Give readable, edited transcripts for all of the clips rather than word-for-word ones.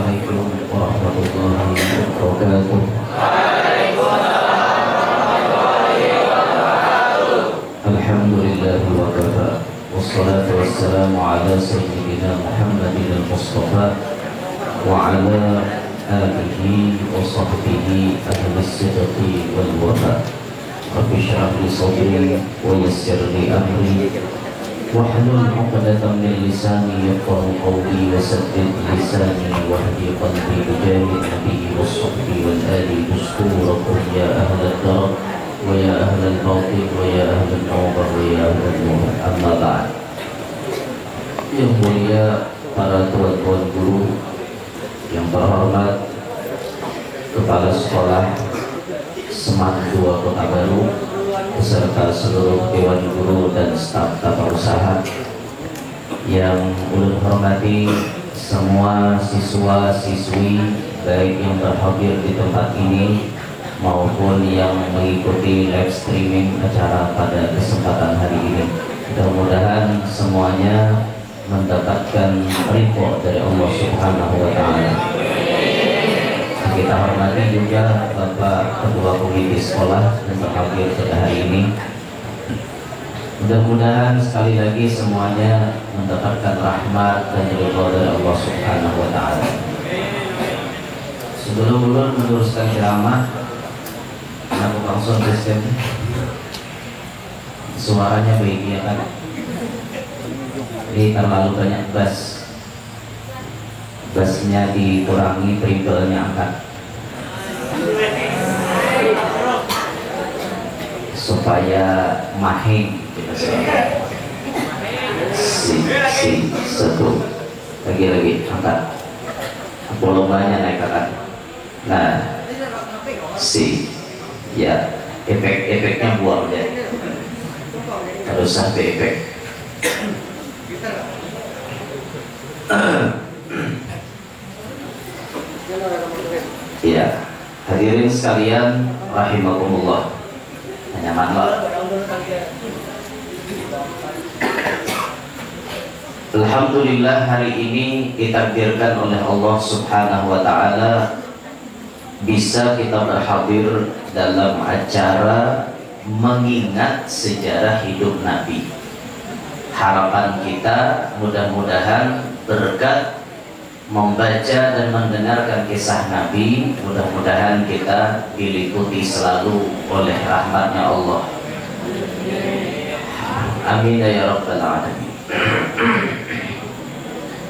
Assalamualaikum warahmatullahi wabarakatuh. Alhamdulillahi wa kafa. Wassalatu wassalamu ala sayyidina Muhammadin al-Mustafa wa ala alihi wa sahbihi ahli sidqi wal wafa. Rabbi shrah li sadri wa yassir li amri wahlul 'uqdatam min lisani yafqahu qawli wa saddid lisani wahdi qalbi bijahi nabi wa sahbihi wal ali tusqurakum ya ahlad dar wa ya ahlal batil wa ya ahlal nawbar wa ya ahlal nuhur. Amma ba'd. Yang mulia para tuan-tuan guru, yang terhormat Kepala Sekolah Seman 2 Kota Baru beserta seluruh Dewan Guru dan staf tata usaha, yang ulun hormati semua siswa-siswi baik yang berhadir di tempat ini maupun yang mengikuti live streaming acara pada kesempatan hari ini. Mudah-mudahan semuanya mendapatkan ridho dari Allah Subhanahu wa Ta'ala. Kita hormati juga Bapak Ketua Komite Sekolah yang berhadir pada hari ini. Mudah-mudahan sekali lagi semuanya mendapatkan rahmat dan ridho dari Allah Subhanahu wa Ta'ala. Sebelum ulun meneruskan ceramah, aku langsung sistem suaranya baik ya kan? Ini terlalu banyak bassnya dikurangi, treble-nya angkat supaya mahing gitu. Satu lagi angkat, volumenya naik kan. Nah, ya, efeknya buang deh, harus sampai efek. Ya, hadirin sekalian rahimakumullah, nyamanlah. Alhamdulillah, hari ini ditakdirkan oleh Allah Subhanahu wa Ta'ala bisa kita berhadir dalam acara mengingat sejarah hidup Nabi. Harapan kita mudah-mudahan berkat membaca dan mendengarkan kisah Nabi, mudah-mudahan kita diliputi selalu oleh rahmatnya Allah. Amin ya rabbal alamin.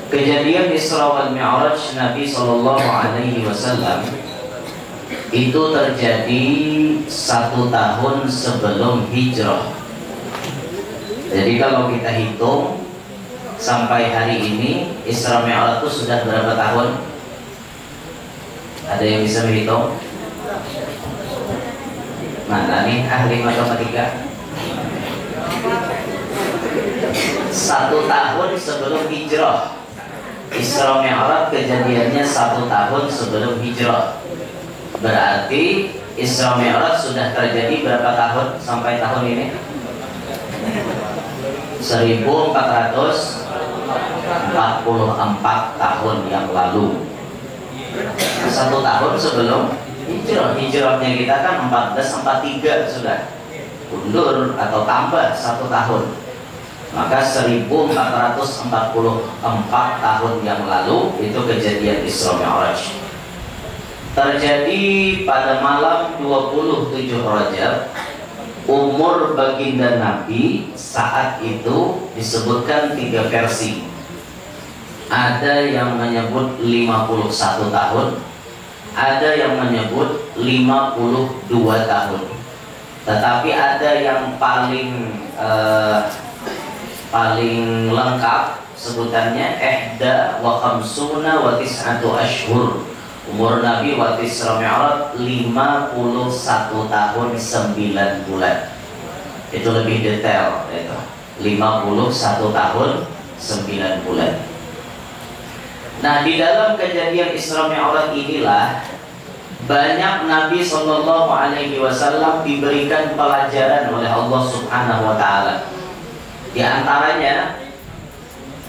Kejadian Isra wal Mi'raj Nabi sallallahu alaihi wasallam itu terjadi 1 tahun sebelum hijrah. Jadi kalau kita hitung sampai hari ini Isra Mi'raj itu sudah berapa tahun? Ada yang bisa menghitung? Mana nih ahli matematika? 1 tahun sebelum hijrah. Isra Mi'raj kejadiannya 1 tahun sebelum hijrah. Berarti Isra Mi'raj sudah terjadi berapa tahun sampai tahun ini? 1444 tahun yang lalu. 1 tahun sebelum hijrah. Hijrahnya kita kan 1443 sudah. Undur atau tambah 1 tahun. Maka 1444 tahun yang lalu itu kejadian Isra Mi'raj. Terjadi pada malam 27 Rajab. Umur baginda Nabi saat itu disebutkan 3 versi. Ada yang menyebut 51 tahun, ada yang menyebut 52 tahun. Tetapi ada yang paling lengkap sebutannya ihda wa khamsuna wa tis'atu ashhur. Umur Nabi waktu Isra Mi'raj 51 tahun 9 bulan. Itu lebih detail itu. 51 tahun 9 bulan. Nah, di dalam kejadian Isra Mi'raj inilah banyak Nabi Shallallahu Alaihi Wasallam diberikan pelajaran oleh Allah Subhanahu Wa Taala. Di antaranya,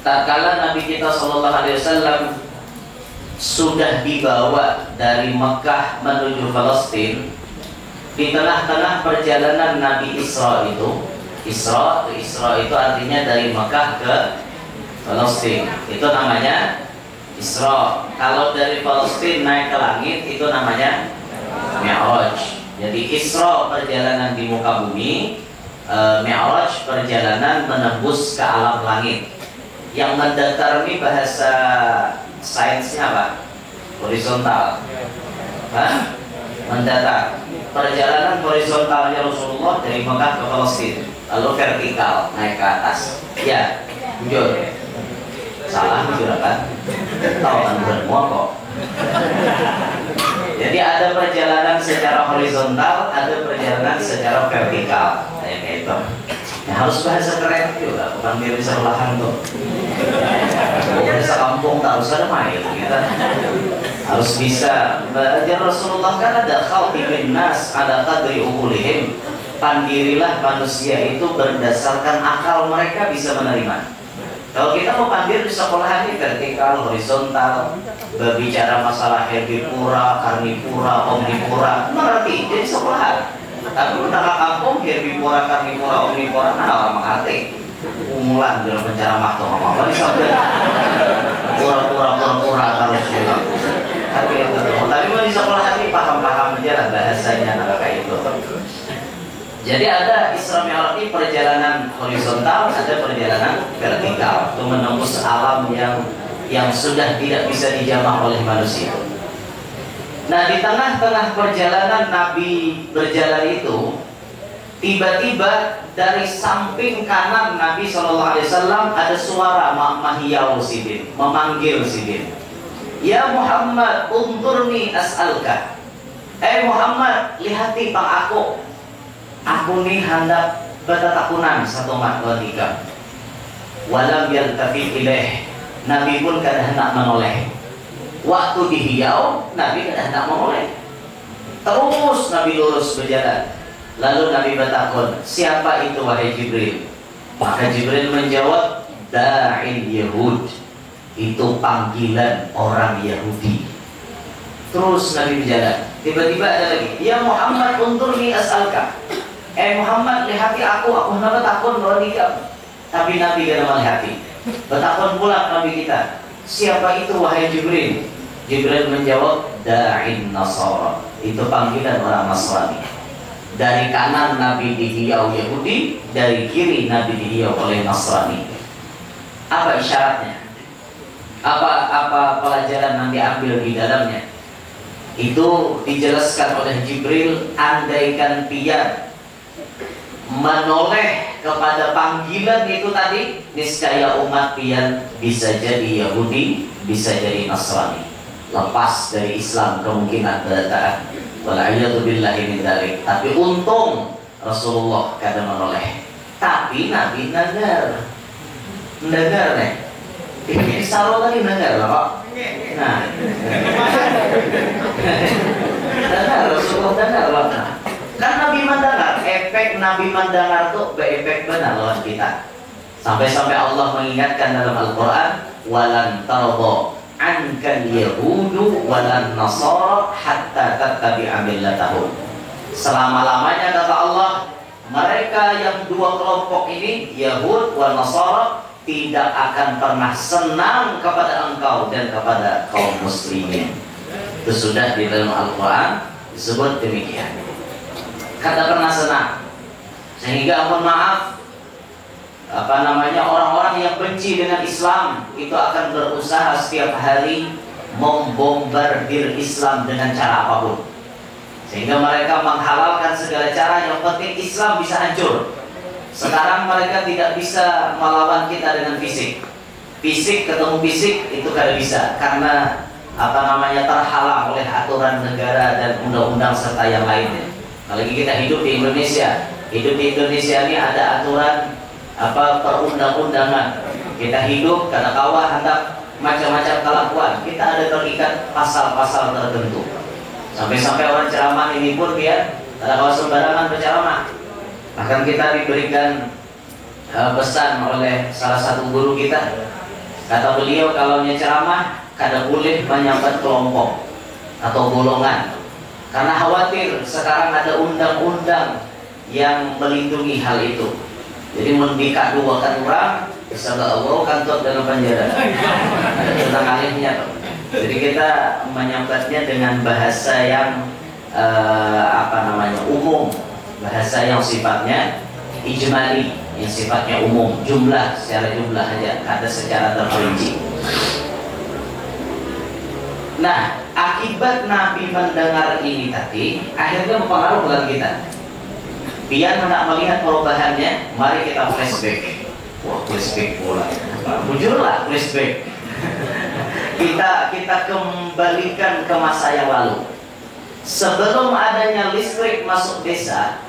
tatkala Nabi kita Shallallahu Alaihi Wasallam sudah dibawa dari Mekah menuju Palestina. Di tengah-tengah perjalanan Nabi Isra itu, Isra itu artinya dari Mekah ke Palestina, itu namanya Isra. Kalau dari Palestina naik ke langit itu namanya Mi'raj. Jadi Isra perjalanan di muka bumi, Mi'raj perjalanan menembus ke alam langit. Yang mendatar ini bahasa sainsnya apa? Horizontal. Hah? Mendatar. Perjalanan horizontalnya Rasulullah dari Mekah ke Palestina, lalu vertikal naik ke atas. Ya, jujur. Salah jujur kan? Tahu kan semua kok. Jadi ada perjalanan secara horizontal, ada perjalanan secara vertikal. Kayak itu. Ya, harus bahasa keren juga, bukan biar bisa lahan tuh. Bahasa kampung tak harus ada main gitu. Harus bisa belajar. Rasulullah kan ada khalqin nas ada qadri uqulihim. Pandirilah manusia itu berdasarkan akal mereka bisa menerima. Kalau kita mau pandir di sekolahan ini vertikal, horizontal, berbicara masalah herbivora, karnivora, omnivora, mengerti jadi sekolahan. Tapi udah kampung herbivora, karnivora, omnivora, nah orang mengerti. Umulan dalam penceramah tuh apa di sampai pura-pura terus juga. Tapi mau di sekolahan ini paham-paham aja lah bahasanya nah kayak itu. Jadi ada Isra Mi'raj ini perjalanan horizontal, ada perjalanan vertikal untuk menembus alam yang sudah tidak bisa dijamah oleh manusia. Nah, di tengah-tengah perjalanan Nabi berjalan itu, tiba-tiba dari samping kanan Nabi SAW ada suara mahiyau sidin, memanggil sidin. Ya Muhammad, unturni as'alka. Muhammad, lihati pang aku. Aku nih hendak bertatakunan 1, 2, 3. Walam yaltafit ilaih. Nabi pun kada hendak menoleh. Waktu dihiyau, Nabi kada hendak menoleh. Terus Nabi lurus berjalan. Lalu Nabi bertakun, siapa itu wahai Jibril? Maka Jibril menjawab, da'in Yahud. Itu panggilan orang Yahudi. Terus Nabi berjalan. Tiba-tiba ada lagi, ya Muhammad unturni as'alka. Muhammad, lihati aku hendak bertakun 2, 3. Tapi Nabi tidak melihati. Bertakun pula Nabi kita, siapa itu wahai Jibril? Jibril menjawab, da'in Nasara. Itu panggilan orang Nasrani. Dari kanan Nabi dihiyau Yahudi, dari kiri Nabi dihiyau oleh Nasrani. Apa isyaratnya? Apa pelajaran nanti ambil di dalamnya? Itu dijelaskan oleh Jibril, andaikan pian menoleh kepada panggilan itu tadi, niscaya umat pian bisa jadi Yahudi, bisa jadi Nasrani, lepas dari Islam kemungkinan bertaat. Wala'iyadu billahi min dzalik. Tapi untung Rasulullah kada menoleh. Tapi Nabi dengar nih. Ini salah tadi dengar Pak. Nah, dengar Rasulullah dengar Pak. Kan Nabi mendengar, efek Nabi mendengar tuh berefek benar lawan kita. Sampai-sampai Allah mengingatkan dalam Al-Quran, walan tarda ankal yahudu walan nasara hatta tattabi'a millatahum. Selama-lamanya kata Allah, mereka yang dua kelompok ini, Yahud wal Nasara, tidak akan pernah senang kepada engkau dan kepada kaum muslimin. Itu sudah di dalam Al-Quran disebut demikian. Kata pernah senang, sehingga mohon maaf, orang-orang yang benci dengan Islam itu akan berusaha setiap hari membombardir Islam dengan cara apapun, sehingga mereka menghalalkan segala cara, yang penting Islam bisa hancur. Sekarang mereka tidak bisa melawan kita dengan fisik. Fisik ketemu fisik itu kada bisa, karena terhalang oleh aturan negara dan undang-undang serta yang lainnya. Apalagi kita hidup di Indonesia. Hidup di Indonesia ini ada aturan perundang-undangan. Kita hidup karena kawah hendak macam-macam kelakuan. Kita ada terikat pasal-pasal tertentu. Sampai-sampai orang ceramah ini pun dia ada kawah sembarangan berceramah. Bahkan kita diberikan pesan oleh salah satu guru kita. Kata beliau, kalau ceramah kada boleh menyambat kelompok atau golongan, karena khawatir sekarang ada undang-undang yang melindungi hal itu. Jadi mendika dua kan orang bisa gak Allah kantor dalam penjara, ada tentang alihnya. Jadi kita menyambatnya dengan bahasa yang umum, bahasa yang sifatnya ijmali, yang sifatnya umum, jumlah, secara jumlah aja, ada secara terperinci. Nah, akibat Nabi mendengar ini tadi, akhirnya mempengaruhi bukan kita. Biar hendak melihat perubahannya, mari kita flashback. Wah, flashback pula. Jujurlah flashback. kita kembalikan ke masa yang lalu. Sebelum adanya listrik masuk desa,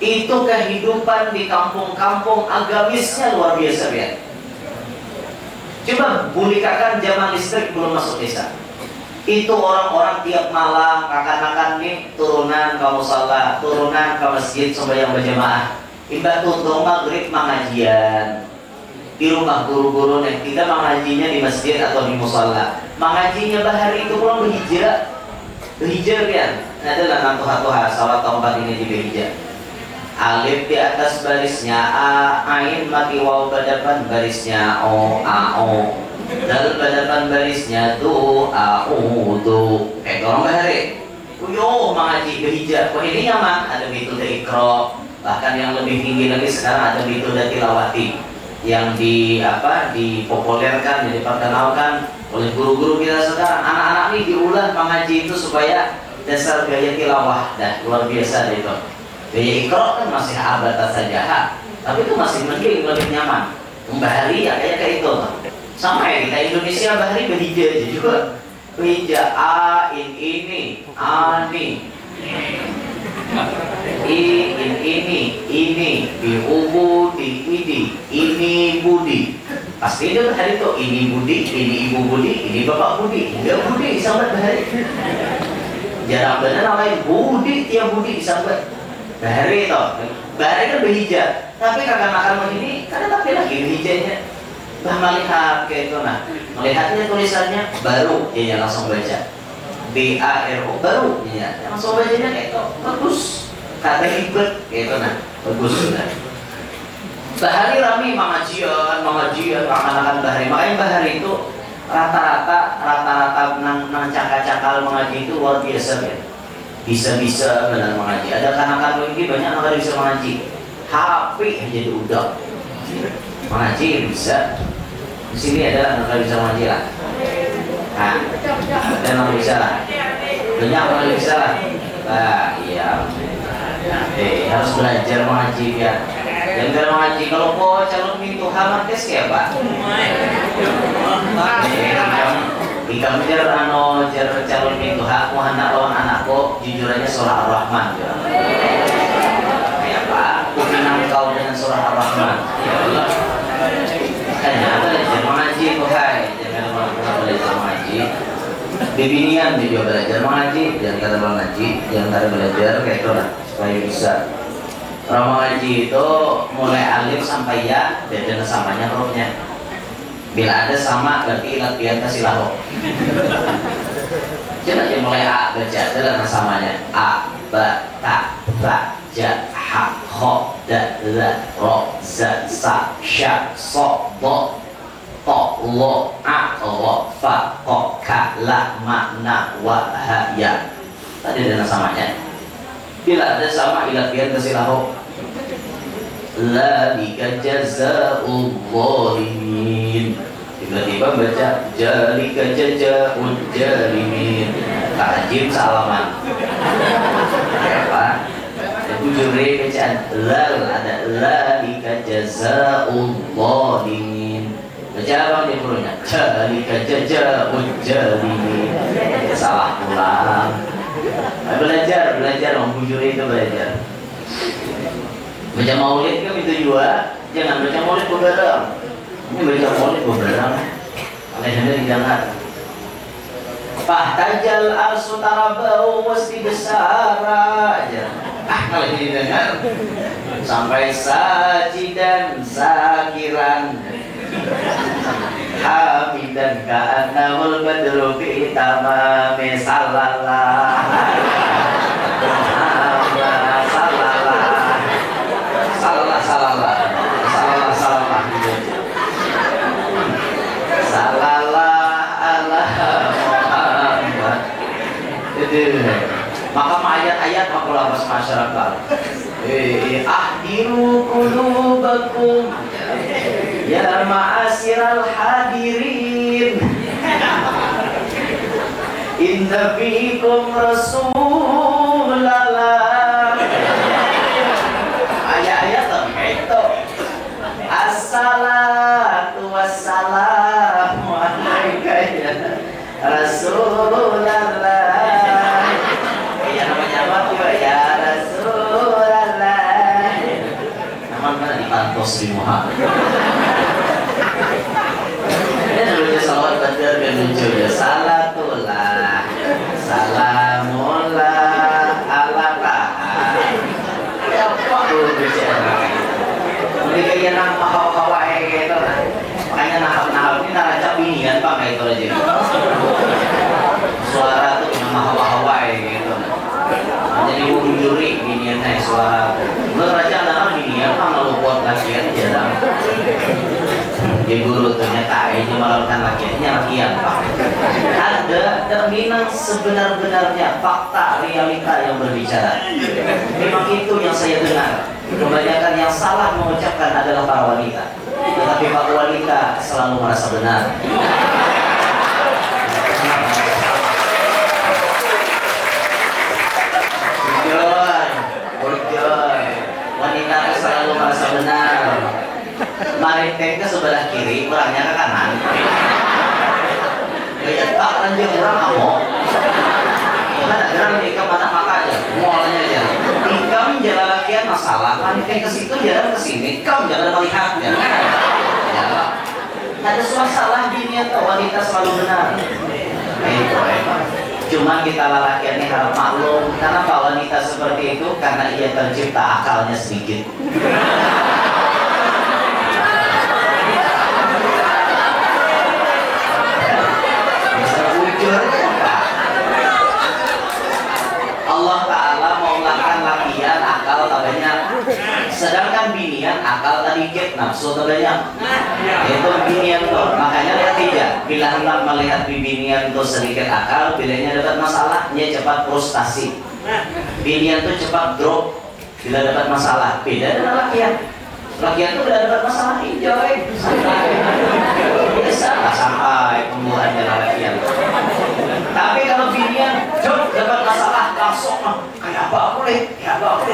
itu kehidupan di kampung-kampung agamisnya luar biasa, ya. Coba bulikakan zaman listrik belum masuk desa. Itu orang-orang tiap malam akan nih turunan ke musala, turunan ke masjid sembahyang berjamaah. Imbah tuntung maghrib mengajian di rumah guru-guru yang tidak mengajinya di masjid atau di musala. Mengajinya bahari itu pulang berhijrah kan. Adalah nantuha-tuha salat tempat ini di berhijrah. Alif di atas barisnya a, ain mati waw pada barisnya o, a, o. Dalam pada barisnya tu, a, u, tu. Orang bahari. Uyo mengaji berhijrah. Wah ini nyaman. Ada betul dari ikro. Bahkan yang lebih tinggi lagi sekarang ada betul dari tilawati. Yang dipopulerkan, yang diperkenalkan oleh guru-guru kita sekarang. Anak-anak ini diulah mengaji itu supaya dasar gaya tilawah. Dah luar biasa itu. Gaya ikro kan masih abad saja, tapi itu masih mending, lebih nyaman. Bahari ya kayak itu. Sama ya kita Indonesia bahari berhijrah juga. Berhijrah a ini, ani. Ini di ubu di ini budi. Pasti itu bahari itu ini budi, ini ibu budi, ini bapak budi. Enggak budi disambat bahari. Jarang benar lain budi tiap budi disambat. Bahari itu, bahari kan berhijrah. Tapi kakak-kakak ini karena tapi lagi berhijrahnya. Bah melihat kayak itu, nah melihatnya tulisannya baru, dia langsung baca BARO baru, dia langsung bacanya kayak itu bagus, kata ribet kayak itu, nah bagus sudah. Bahari rame mengajian akan bahari, makanya bahari itu rata-rata nang cakal-cakal mengaji itu luar biasa ya. Bisa benar mengaji. Ada kanak-kanak ini banyak orang bisa mengaji. HP aja diudah. Mengaji bisa. Di sini ada anak bisa mengaji lah. Nah, ada yang bisa lah. Banyak orang bisa lah. Iya. Harus belajar mengaji ya. Yang kalau mengaji kalau kau calon pintu hamad tes ya Pak. Ikam jar calon pintu hak muhanna lawan anakku jujurannya surah Ar-Rahman. Ya Pak, kupinang kau dengan surah Ar-Rahman. Ya Allah. Hanya belajar mengaji Tuhan, jangan belajar mengaji. Bibinian juga belajar mengaji, jangan kata mengaji, jangan kata belajar kayak itu lah supaya bisa. Orang mengaji itu mulai alif sampai ya, dan samanya hurufnya. Bila ada sama berarti latihan kasih lahu. Coba aja mulai a baca adalah samanya a ba ta ba ja ha kho da la ro za sa sha so bo to lo a ro fa ko ka la ma na wa ha ya. Tadi ada samanya. Bila ada sama latihan kasih lahu. Dzalika jazaa'ul zalimin. Tiba-tiba baca Dzalika jazaa'ul zalimin. Tajim salaman. Ya Pak. Tujuh bacaan lal ada dzalika jazaa'ul zalimin. Baca apa di burunya? Dzalika jazaa'ul zalimin. Salah pulang. Belajar membujur itu belajar. Baca maulid kan itu juga, jangan baca maulid beberang. Ini baca maulid beberang. Alhamdulillah didengar. Fahtajal arsu tarabau mesti besar aja. Kalau didengar sampai sajidan sakiran hamid dan ka'annahul badru fi tamami sallallahu maka ayat-ayat makulabas masyarakat ahdiru qulubakum ya ma'asiral hadirin inna fiikum rasulallah. Ayat-ayat itu assalatu wassalamu alaika ya Rasulullah. Ya namanya apa tuh ya Rasulullah. Namanya dipantos di Muhammad. Ini namanya salawat badar dan lucu ya. Salatullah salamullah alaka. Ya apa tuh bicara. Ini kayak nama hawa-hawa gitu. Makanya nahap-nahap ini naraca binian Pak kayak itu aja. Suara tuh nama hawa-hawa gitu. Jadi juri binian naik suara. Menurut raja anak binian Pak ngelupot latihan jarang. Di guru ternyata ini melakukan latihan Pak. Ada terminal sebenar-benarnya fakta realita yang berbicara. Memang itu yang saya dengar. Kebanyakan yang salah mengucapkan adalah para wanita. Tetapi para wanita selalu merasa benar. Wanita selalu merasa benar. Maritek ke sebelah kiri, orangnya ke kanan. Kayak tak lanjut orang kamu. Mana gerak nih ke mana makanya, mualnya aja. Kamu jalan lakian masalah, maritek ke situ jalan ke sini, kamu jangan melihatnya. Ya, ada masalah dunia tuh wanita selalu benar. Itu cuma kita lelaki ini harap maklum. Kenapa wanita seperti itu? Karena ia tercipta akalnya sedikit. Bisa bujur Pak. Allah Ta'ala maulakan lakian akal tadanya. Sedangkan binian akal sedikit, nafsu tadanya. Itu binian tuh. Makanya lihat tidak. Bila hendak melihat binian tuh sedikit akal, bilanya dapat masalah, dia cepat frustasi. Binian tuh cepat drop bila dapat masalah. Beda dengan lakian. Lakian tuh udah dapat masalah, enjoy, santai. Biasa lah sampai pembuahannya lakian. Tapi kalau binian drop dapat masalah langsung kayak apa boleh,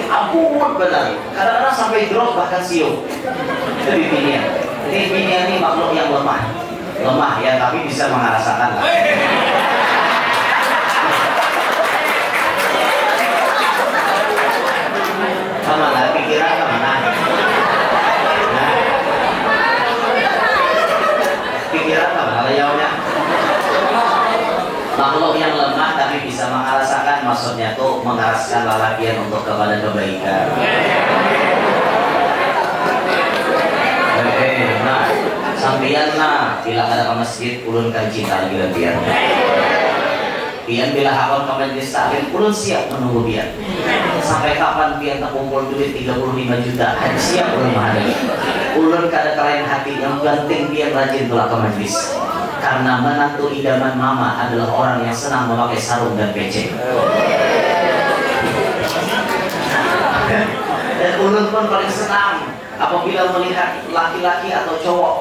ampun benar. Kadang-kadang sampai drop bahkan siung. Jadi binian. Ini binian ini makhluk yang lemah ya, tapi bisa mengerasakan lah. Kemana pikiran kemana? Pikiran kemana layaunya? Makhluk yang lemah tapi bisa mengerasakan, maksudnya tuh mengeraskan lalakian untuk kepada kebaikan. Nah, sampian nah, bila ada ke masjid, ulun kan cinta lagi biar. Pian bila hakon ke majelis taklim, ulun siap menunggu pian. Sampai kapan pian terkumpul duit 35 juta, hanya siap ulun menghadapi. Ulun kada kelain hati, yang penting pian rajin tulah ke majelis. Karena menantu idaman mama adalah orang yang senang memakai sarung dan pece. Dan ulun pun paling senang apabila melihat laki-laki atau cowok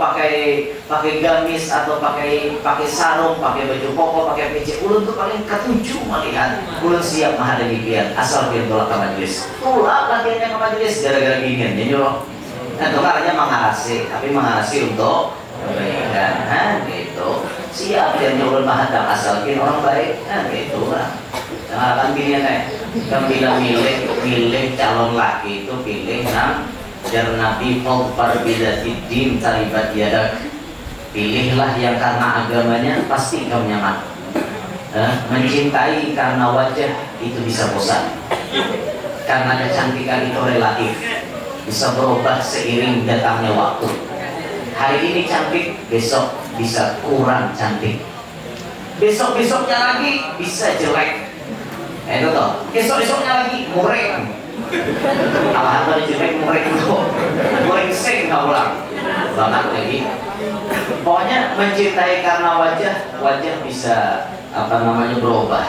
pakai gamis atau pakai sarung, pakai baju koko, pakai pece. Ulun tuh paling ketujuh melihat. Ulun siap menghadapi pian asal pian tolak ke majelis. Tolak latihannya ke majelis gara-gara ginian dia nyuruh. Nah, itu caranya mengarasi, tapi mengarasi untuk kebaikan. Nah, gitu. Siap pian ulun menghadap asal pian orang baik. Nah, gitu lah. Jangan akan pilihan kan bila milih calon laki itu pilih jar Nabi Faghfar bidzatiddin taribat yadak. Pilihlah yang karena agamanya pasti kamu nyaman. Mencintai karena wajah itu bisa bosan. Karena kecantikan itu relatif, bisa berubah seiring datangnya waktu. Hari ini cantik, besok bisa kurang cantik, besok-besoknya lagi bisa jelek. Itu toh, besok-besoknya lagi mureng. Apa harta jelek mureng itu? Mureng sing nggak ulang. Banget lagi. Pokoknya mencintai karena wajah bisa berubah.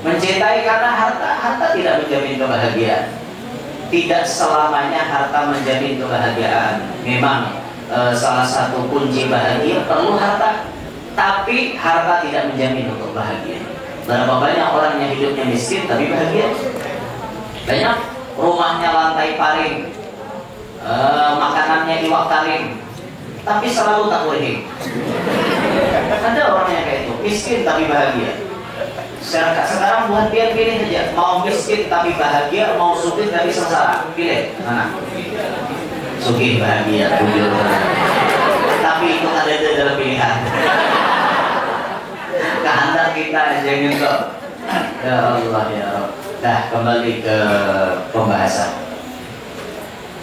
Mencintai karena harta tidak menjamin kebahagiaan. Tidak selamanya harta menjamin kebahagiaan. Memang salah satu kunci bahagia perlu harta, tapi harta tidak menjamin untuk bahagia. Berapa banyak orang yang hidupnya miskin tapi bahagia? Banyak. Rumahnya lantai paring, makanannya iwak taring, tapi selalu tak boleh. Ada orang yang kayak itu, miskin tapi bahagia. Sekarang buat dia pilih aja, mau miskin tapi bahagia, mau sugih tapi sengsara. Pilih mana? Sugih bahagia, jujur. Tapi itu ada dalam pilihan. Kehendak kita aja gitu. Ya Allah ya Allah. Nah, kembali ke pembahasan.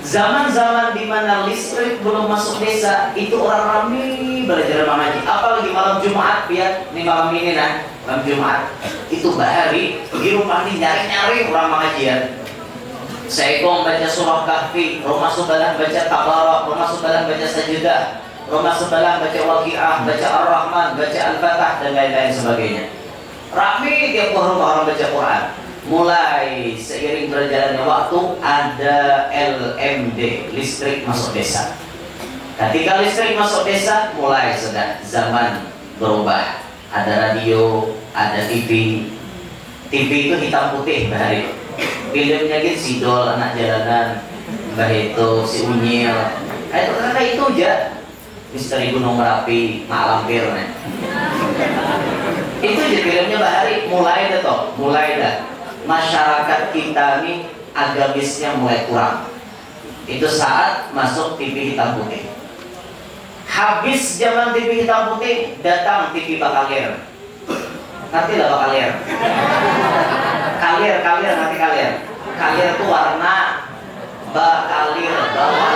Zaman-zaman di mana listrik belum masuk desa, itu orang ramai belajar mengaji. Apalagi malam Jumat, biar ini malam ini malam Jumat. Itu bahari, pergi rumah ini nyari-nyari orang mengajian. Seikong baca surah Kahfi, rumah sebelah baca Tabarak, rumah sebelah baca Sajadah, rumah sebelah baca Waqiah, baca Ar-Rahman, baca Al-Fatah dan lain-lain sebagainya. Ramai tiap rumah orang baca Quran. Mulai seiring berjalannya waktu ada LMD, listrik masuk desa. Ketika listrik masuk desa, mulai sudah zaman berubah. Ada radio, ada TV. TV itu hitam putih bahari. Filmnya gitu Sidol, Anak Jalanan, mbah itu si Unyil. Itu karena itu aja. Misteri Gunung Merapi, Mak Lampir. Itu aja filmnya bahari. Mulai dah. Masyarakat kita nih agamisnya mulai kurang. Itu saat masuk TV hitam putih. Habis zaman TV hitam putih, datang TV bakalir. Nanti lah bakalir. Kalir nanti kalir. Kalir itu warna, bakalir bawah.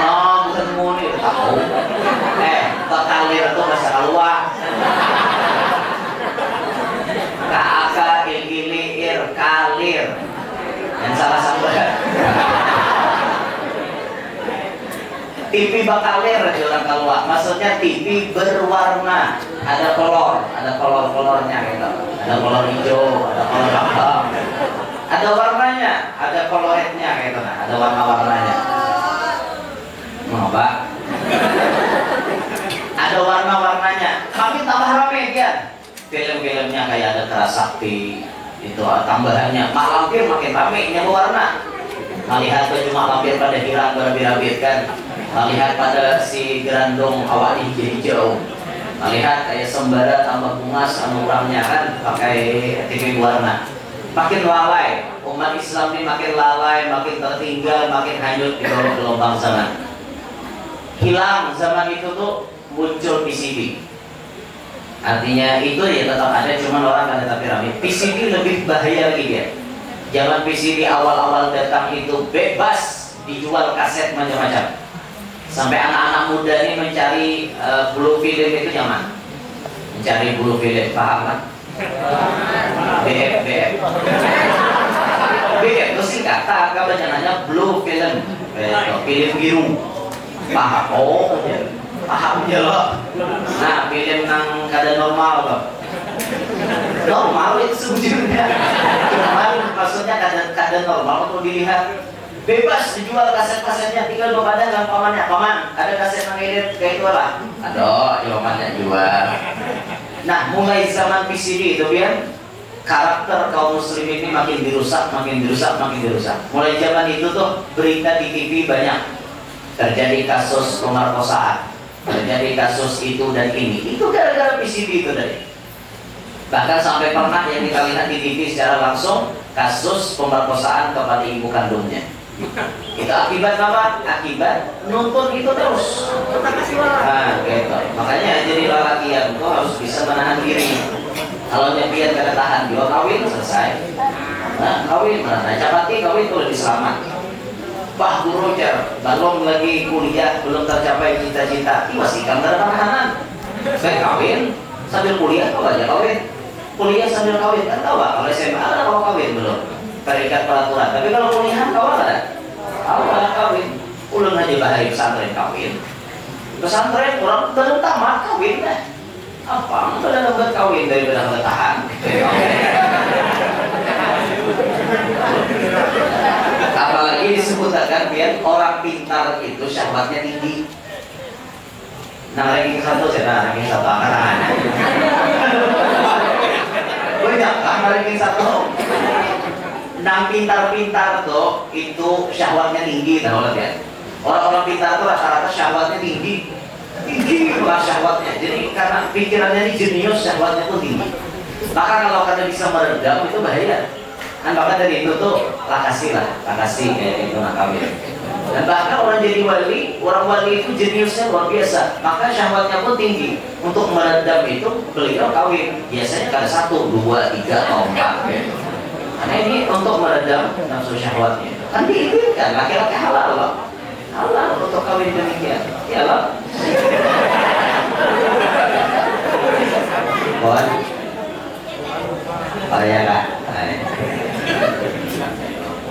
No, bukan muni tahu. Bakalir itu bahasa Kalua. Kaaka ilgilir kalir. Yang salah sampai. TV bakalir di orang Kalua. Maksudnya TV berwarna, ada kolor-kolornya gitu. Ada kolor hijau, ada kolor apa. Ada warnanya, ada koloretnya gitu nah, ada warna-warnanya. Mau Pak? Ada warna-warnanya. Kami tambah rame kan. Film-filmnya kayak ada Kerasakti, itu tambahannya. Mak Lampir makin rame, nya berwarna. Melihat baju Mak Lampir pada hirang berbirabir kan. Melihat pada si Gerandong awal hijau. Melihat kayak Sembara tambah bungas orangnya kan pakai TV warna. Makin lalai, umat Islam ini makin lalai, makin tertinggal, makin hanyut di bawah gelombang zaman. Hilang zaman itu tuh muncul PCB. Artinya itu ya tetap ada, cuman orang kan tapi ramai. PCB lebih bahaya lagi dia. Zaman PCB awal-awal datang itu bebas dijual kaset macam-macam. Sampai anak-anak muda ini mencari blue film itu nyaman. Mencari blue film, paham kan? BF itu sih kata bacanya blue film, film biru. Paham? Oh, paham ya loh. Nah, film yang kada normal loh. Normal itu sebetulnya. Cuman maksudnya kada normal untuk dilihat. Bebas dijual kaset-kasetnya, tinggal kepada dengan pamannya. Paman, ada kaset yang edit kayak itu lah. Ada, pamannya jual. Nah, mulai zaman PCD itu biar karakter kaum muslim ini makin dirusak. Mulai zaman itu tuh berita di TV banyak. Terjadi kasus pemerkosaan, terjadi kasus itu dan ini. Itu gara-gara PCD itu tadi. Bahkan sampai pernah yang kita lihat di TV secara langsung kasus pemerkosaan kepada ibu kandungnya. Itu akibat apa? Akibat nonton itu terus. Nah, gitu. Makanya jadi lelakian itu harus bisa menahan diri. Kalau nyepian kada tahan, dia kawin selesai. Nah, kawin mana? Capati kawin itu lebih selamat. Wah guru belum lagi kuliah, belum tercapai cita-cita, ini masih gambar pertahanan. Saya kawin sambil kuliah, kok aja kawin. Kuliah sambil kawin, kan tahu kalau SMA ada kalau kawin belum terikat peraturan. Tapi kalau kuliah kau ada, kawin. Ulun aja bahari pesantren kawin. Pesantren orang terutama kawin dah. Apa? Udah dapat kawin daripada bertahan. Apalagi disebutkan biar orang pintar itu syahwatnya tinggi. Nah ranking satu saya ranking satu angkatan. Banyak kan ranking satu. Nang pintar-pintar tuh itu syahwatnya tinggi, tahu ya? Orang-orang pintar tuh rata-rata syahwatnya tinggi lah syahwatnya. Jadi karena pikirannya ini jenius, syahwatnya pun tinggi. Maka kalau kata bisa meredam itu bahaya. Kan bahkan dari itu tuh lakasi kayak itu nak kawin. Dan bahkan orang jadi wali, orang wali itu jeniusnya luar biasa. Maka syahwatnya pun tinggi. Untuk meredam itu beliau kawin. Biasanya kada 1, 2, 3, atau 4 gitu. Karena ini untuk meredam nafsu syahwatnya. Kan diizinkan laki-laki halal loh. Halal untuk kawin demikian. Ya loh. Kawan. Oh ya kak.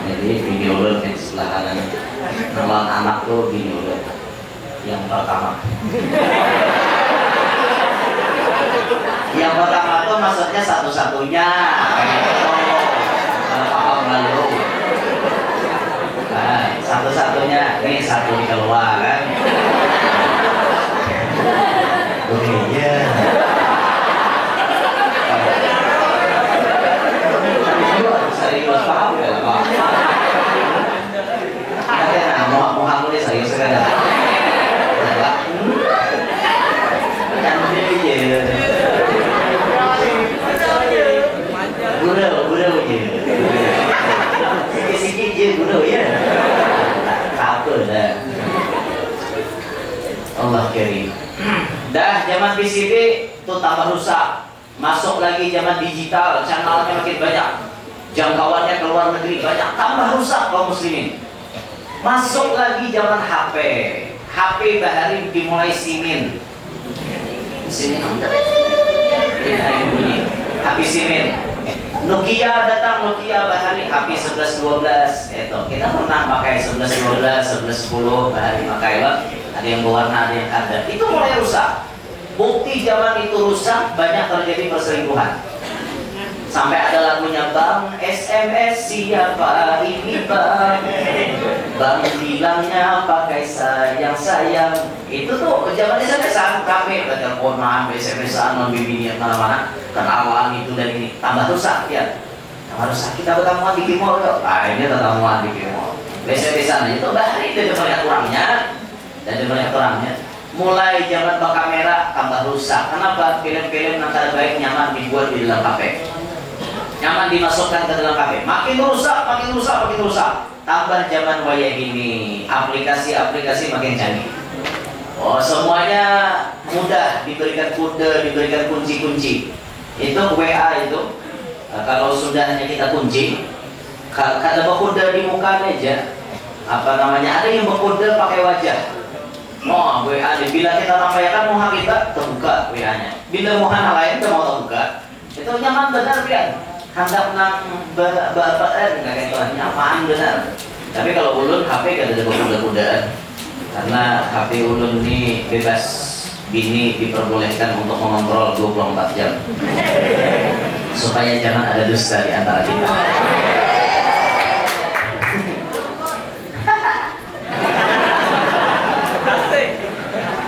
Jadi video ulun yang sebelah kanan nama anak tuh video ulun yang pertama. Yang pertama tuh maksudnya satu-satunya. Lalu satu-satunya ini satu di keluar kan. Oke ya. Serius paham ya Pak? Ada mau kamu nih serius kan? Gurau ya. Sikit-sikit je gurau ya. Tak apa dah. Allah karim. Dah zaman PCB tu tambah rusak. Masuk lagi zaman digital, channelnya makin banyak. Jangkauannya ke luar negeri banyak, tambah rusak kaum muslimin. Masuk lagi zaman HP. HP bahari dimulai simin. Simin bunyi. HP simin. Nokia datang, Nokia bahari HP 1112 itu. Kita pernah pakai 1112, 1110 bahari pakai lah. Ada yang berwarna, ada yang ada. Itu mulai rusak. Bukti zaman itu rusak, banyak terjadi perselingkuhan. Sampai ada lagunya Bang SMS siapa ini Bang? Bang bilangnya pakai sayang. Itu tuh zaman SMS-an kami teleponan, SMS-an, non-bibinya mana-mana. Kenalan itu dan ini tambah rusak ya. Tambah rusak, kita ketemuan di Kimol yuk. Nah ini ketemuan di Kimol. SMS-an itu bahari itu banyak kurangnya. Dan banyak kurangnya. Mulai zaman berkamera tambah rusak. Kenapa? Film-film antara baik nyaman dibuat di dalam HP. Nyaman dimasukkan ke dalam HP. Makin rusak. Tambah zaman wayah ini, aplikasi-aplikasi makin canggih. Oh, semuanya mudah, diberikan kode, diberikan kunci-kunci. Itu WA itu, kalau sudah hanya kita kunci, kada berkode di muka aja. Apa namanya? Ada yang berkode pakai wajah. Oh, WA bila kita sampaikan mau kita terbuka WA-nya. Bila mau hal lain kita mau terbuka. Itu nyaman benar kan? Handap nang nggak kayak nyaman benar. Tapi kalau ulun HP gak ada kuda-kudaan. Karena HP ulun ini bebas bini diperbolehkan untuk mengontrol 24 jam. Supaya jangan ada dusta di antara kita.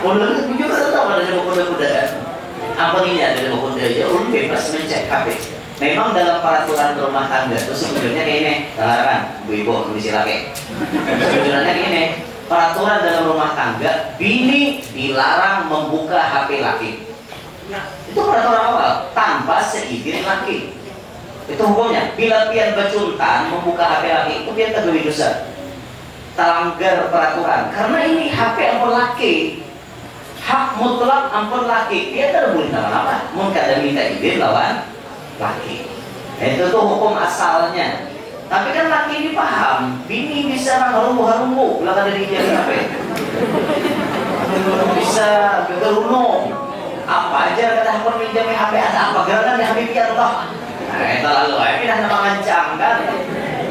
Ulun juga tahu ada kuda-kudaan. Apa ini ada kuda aja? Ulun bebas mencek HP. Memang dalam peraturan rumah tangga itu sebenarnya kayak ini, larangan ibu-ibu kondisi laki. Sebenarnya kayak ini, peraturan dalam rumah tangga, bini dilarang membuka HP laki. Itu peraturan awal, tanpa seizin laki. Itu hukumnya. Bila pian becuntan membuka HP laki, itu pian terduwi dosa. Terlanggar peraturan. Karena ini HP ampun laki, hak mutlak ampun laki. Dia tidak boleh apa-apa. Mungkin ada minta izin lawan laki. Itu tuh hukum asalnya. Tapi kan laki ini paham, bini bisa harumu belakang dari dia HP. Bisa gegeruno. Apa aja kata handphone pinjam HP, ada apa gerakan di HP dia toh. Nah, itu lalu pindah nama ngancam kan.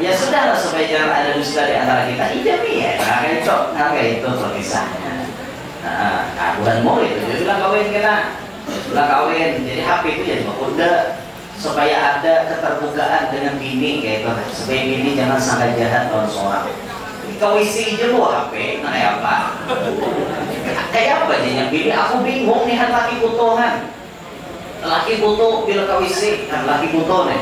Ya sudah lah, supaya jangan ada dusta di antara kita, ijami ya. Nah kayak itu kisahnya. Nah, bulan mau itu dia bilang kawin kena, bilang kawin. Jadi HP itu jadi kode supaya ada keterbukaan dengan bini kayak itu. Supaya bini jangan sangat jahat lawan seorang. Kau isi aja lu HP, nah kayak apa? Kayak apa jadinya bini? Aku bingung nih, laki butuhan. Laki butuh bila kau isi, kan laki butuh nih.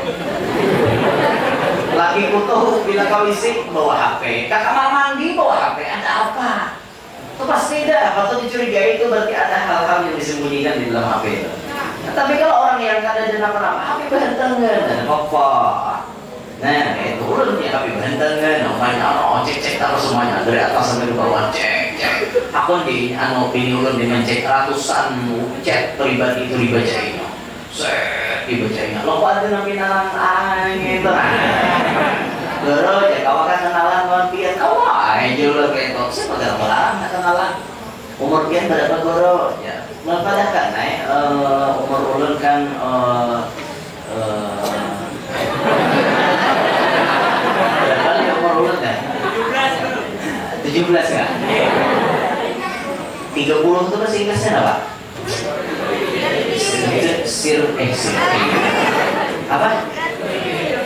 Laki butuh bila kau isi bawa HP. Kakak kamar mandi bawa HP, ada apa? Itu pasti ada. Patut dicurigai, itu berarti ada hal-hal yang disembunyikan di dalam HP itu. Nah, tapi kalau orang yang kada ada apa-apa, HP berhentangan, ada apa? Nah, itu ulun ya HP berhentangan, namanya cek taruh semuanya dari atas sampai ke bawah, cek. Aku di bini ulun cek ratusan chat pribadi itu dibacainya. Dibacainya. Lo kok ada kenalan gitu. Guru ya kau akan kenalan dengan pian. Aja ulah kayak itu. Siapa gak melarang kenalan? Umur pian berapa guru? Ya, padahal kan umur ulun kan berapa nih umur ulun kan? 17 kan? 30 itu bahasa Inggrisnya apa? Apa?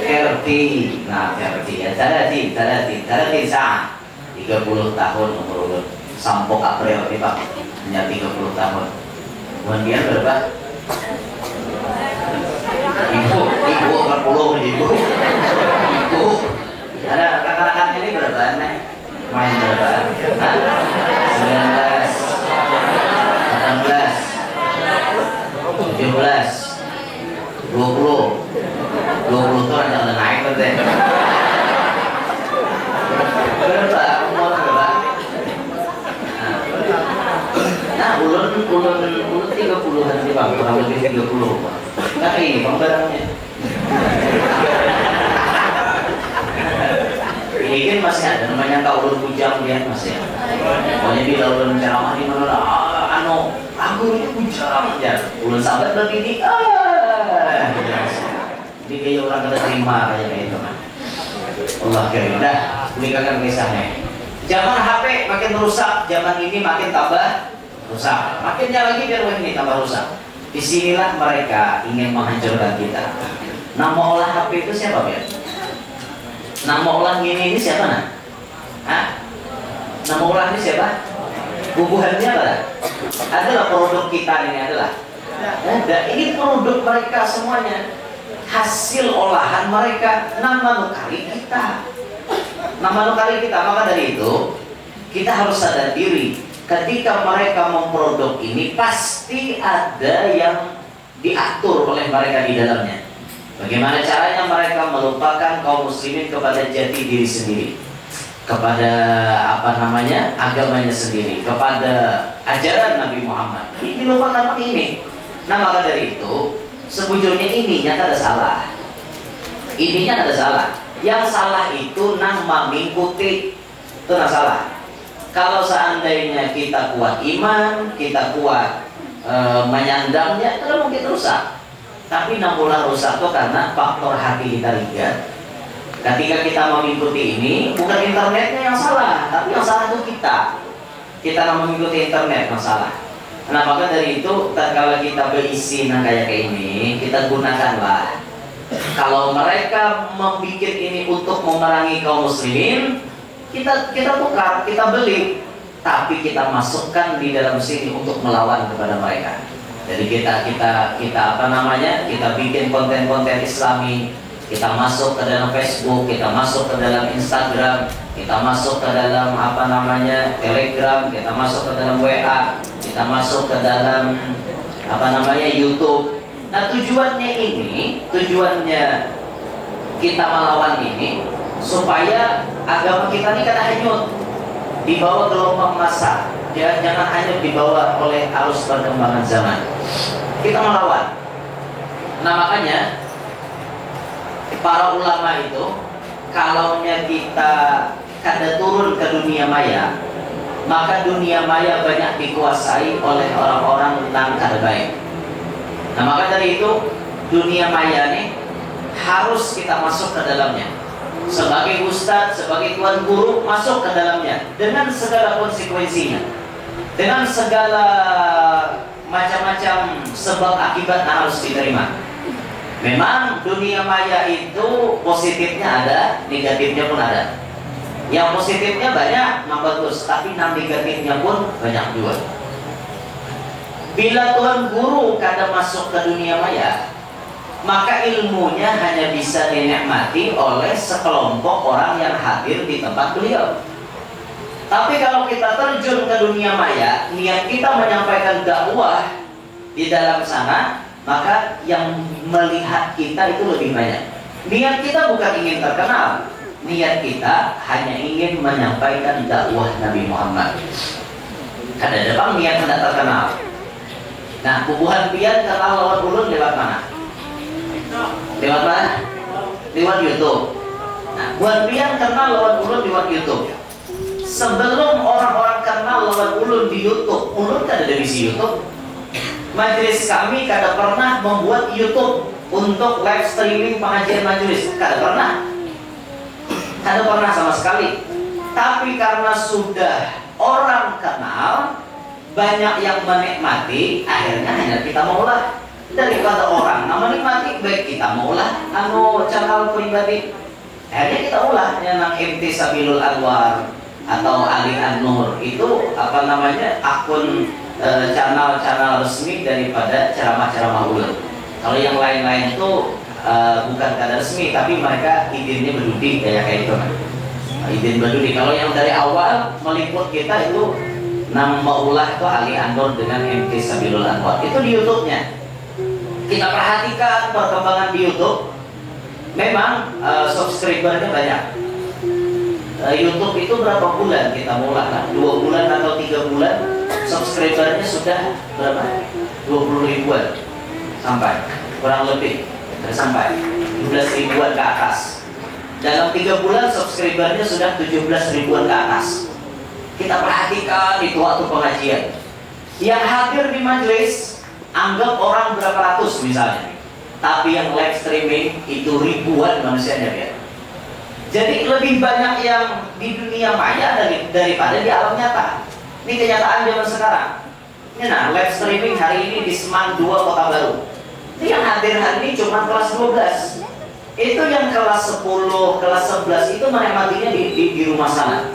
RT. Nah, RT ya. Tarati sah. 30 tahun umur ulun. Sampo April nih Pak. Hanya 30 tahun. Kemudian berapa? Ibu 40 ibu. Ada kakak-kakaknya ini berapa nih? Main berapa? 19, 18, 17, 20 tuh ada naik berarti. Berapa umur berapa? Nah, ulun 30-an sih Bang, kurang lebih 30. Tapi ini Bang barangnya. Ini kan masih ada namanya kaulun bujang dia masih. Pokoknya bila ulun ceramah di mana aku ini bujang ya. Ulun sahabat berarti ini jadi kayak orang kada terima kayak itu kan. Allah karim. Dah, berikan kisahnya. Zaman HP makin rusak, zaman ini makin tambah rusak. Makinnya lagi biar ini tambah rusak. Disinilah mereka ingin menghancurkan kita. Nama olah HP itu siapa ya? Nama olah ini siapa nah? Hah? Nama olah ini siapa? Bubuhannya apa? Adalah produk kita ini adalah. Ada. Ini produk mereka semuanya. Hasil olahan mereka, nama nukari kita. Nama nukari kita. Maka dari itu kita harus sadar diri. Ketika mereka memproduk ini pasti ada yang diatur oleh mereka di dalamnya. Bagaimana caranya mereka melupakan kaum muslimin kepada jati diri sendiri, kepada agamanya sendiri, kepada ajaran Nabi Muhammad. Ini dilupakan ini. Nah maka dari itu sebujurnya ininya ada salah. Ininya ada salah. Yang salah itu nama mengikuti itu salah. Kalau seandainya kita kuat iman, kita kuat menyandangnya, itu mungkin rusak. Tapi nampaklah rusak itu karena faktor hati kita lihat. Ketika kita mengikuti ini, bukan internetnya yang salah, tapi yang salah itu kita. Kita mengikuti internet yang salah. Nah maka dari itu, kalau kita berisi kayak ini, kita gunakanlah. Kalau mereka membuat ini untuk memerangi kaum muslimin, kita tukar, kita beli, tapi kita masukkan di dalam sini untuk melawan kepada mereka. Jadi kita bikin konten-konten Islami, kita masuk ke dalam Facebook, kita masuk ke dalam Instagram, kita masuk ke dalam Telegram, kita masuk ke dalam WA, kita masuk ke dalam YouTube. Nah tujuannya kita melawan ini supaya agama kita ini kan hanyut di bawah gelombang massa. Jangan hanya dibawa oleh arus perkembangan zaman. Kita melawan. Nah makanya para ulama itu kalaunya kita kada turun ke dunia maya, maka dunia maya banyak dikuasai oleh orang-orang yang kada baik. Nah, maka dari itu dunia maya nih harus kita masuk ke dalamnya. Sebagai ustadz, sebagai tuan guru, masuk ke dalamnya dengan segala konsekuensinya, dengan segala macam-macam sebab akibat yang harus diterima. Memang dunia maya itu positifnya ada, negatifnya pun ada. Yang positifnya banyak, yang bagus, tapi yang negatifnya pun banyak juga. Bila tuan guru kada masuk ke dunia maya, maka ilmunya hanya bisa dinikmati oleh sekelompok orang yang hadir di tempat beliau. Tapi kalau kita terjun ke dunia maya, niat kita menyampaikan dakwah di dalam sana, maka yang melihat kita itu lebih banyak. Niat kita bukan ingin terkenal, niat kita hanya ingin menyampaikan dakwah Nabi Muhammad. Kada depan niat hendak terkenal. Nah, bubuhan pian kenal lawan ulun lewat mana? Lewat mana? Lewat YouTube. Nah, buat pian kenal lawan ulun lewat YouTube. Sebelum orang-orang kenal lawan ulun di YouTube, ulun kada ada misi YouTube. Majelis kami kada pernah membuat YouTube untuk live streaming pengajian majelis, kada pernah sama sekali. Tapi karena sudah orang kenal, banyak yang menikmati, akhirnya hanya kita maulah. Daripada orang menikmati, baik kita maulah channel pribadi, akhirnya kita ulah yang MT Sabilul Anwar atau Ali An-Nur, itu akun channel resmi daripada ceramah-ceramah ulun. Kalau yang lain-lain itu bukan kada resmi, tapi mereka izinnya berdudi kayak itu, izin berdudi. Kalau yang dari awal meliput kita itu nama ulah itu Ali An-Nur dengan MT Sabilul Anwar, itu di YouTube-nya. Kita perhatikan perkembangan di YouTube, memang subscribernya banyak. YouTube itu berapa bulan kita mulai? 2 bulan atau 3 bulan, subscribernya sudah berapa? 20 ribuan sampai, kurang lebih sampai 12 ribuan ke atas. Dalam 3 bulan subscribernya sudah 17 ribuan ke atas. Kita perhatikan itu waktu pengajian, yang hadir di majelis anggap orang berapa ratus misalnya, tapi yang live streaming itu ribuan manusianya ya. Jadi lebih banyak yang di dunia maya daripada di alam nyata. Ini kenyataan zaman sekarang. Ini live streaming hari ini di Seman 2 Kota Baru. Itu yang hadir hari ini cuma kelas 12. Itu yang kelas 10, kelas 11 itu menikmatinya di rumah sana.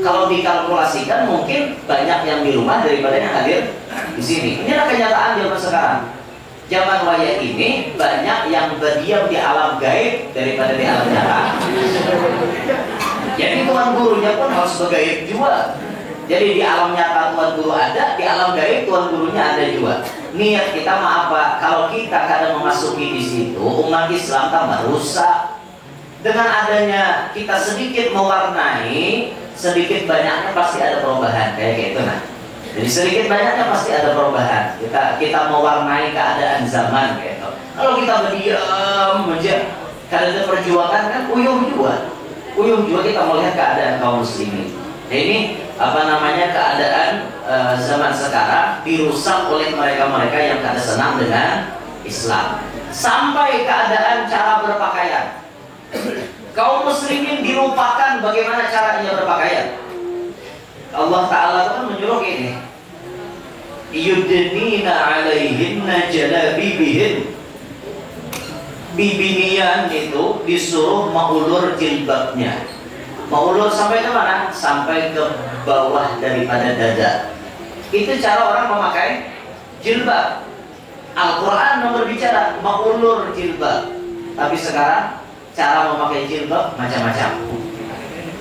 Kalau dikalkulasikan mungkin banyak yang di rumah daripada yang hadir di sini. Inilah kenyataan zaman sekarang. Zaman wayah ini banyak yang berdiam di alam gaib daripada di alam nyata. Jadi tuan gurunya pun harus bergaib juga. Jadi di alam nyata tuan guru ada, di alam gaib tuan gurunya ada juga. Niat kita apa? Kalau kita kadang memasuki di situ, umat Islam tambah rusak. Dengan adanya kita sedikit mewarnai, sedikit banyaknya pasti ada perubahan kayak gitu nah. Jadi sedikit banyaknya pasti ada perubahan. Kita mewarnai keadaan zaman gitu. Kalau kita berdiam aja, karena ada perjuangan kan uyuh juga kita melihat keadaan kaum muslimin. Nah, ini keadaan zaman sekarang dirusak oleh mereka-mereka yang kada senang dengan Islam. Sampai keadaan cara berpakaian. Kaum muslimin dilupakan bagaimana caranya berpakaian. Allah Ta'ala kan menyuruh ini, yudnina alaihinna jalabibihin. Bibinian itu disuruh mengulur jilbabnya. Mengulur sampai ke mana? Sampai ke bawah daripada dada. Itu cara orang memakai jilbab. Al-Quran berbicara mengulur jilbab. Tapi sekarang cara memakai jilbab macam-macam.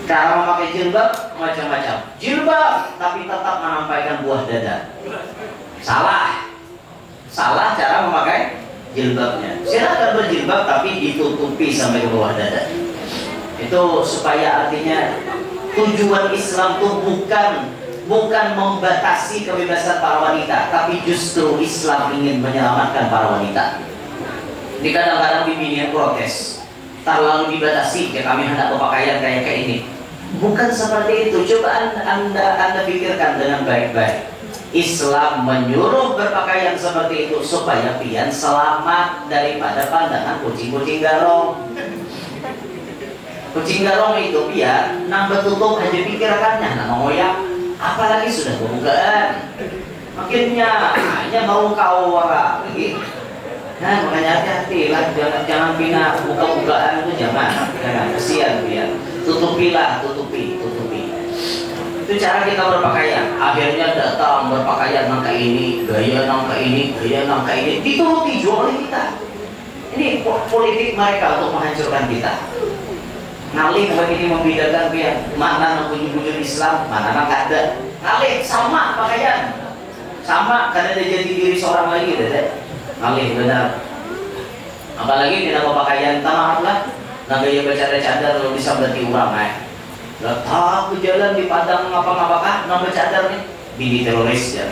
Cara memakai jilbab macam-macam. Jilbab tapi tetap menampakkan buah dada. Salah cara memakai jilbabnya. Silakan berjilbab tapi ditutupi sampai ke bawah dada. Itu supaya artinya tujuan Islam itu bukan membatasi kebebasan para wanita, tapi justru Islam ingin menyelamatkan para wanita. Di kadang-kadang bibinian protes. terlalu dibatasi ya kami hendak berpakaian kayak ini. Bukan seperti itu. Coba anda pikirkan dengan baik-baik. Islam menyuruh berpakaian seperti itu supaya pian selamat daripada pandangan kucing-kucing garong. Kucing garong itu pian nang betutup aja pikirannya, nang ngoyak, apalagi sudah pembukaan. Makinnya hanya mau kau orang lagi. Nah, makanya hati-hati lah, jangan pindah buka-bukaan itu jangan kasihan pian. Tutupilah, tutupi. Itu cara kita berpakaian. Akhirnya datang berpakaian nangka ini, gaya nangka ini, dituruti juga oleh kita. Ini politik mereka untuk menghancurkan kita. Ngalih begini membedakan dia mana nang bunyi-bunyi Islam, mana nang kada. Ngalih sama pakaian, sama kada ada jadi diri seorang lagi, deh. Ngalih benar. Apalagi tidak pakaian tamah lah. Nah gaya bercadar-cadar lo bisa berarti orang Letak ke jalan di padang ngapa-ngapakah nambah cadar nih bini teroris ya.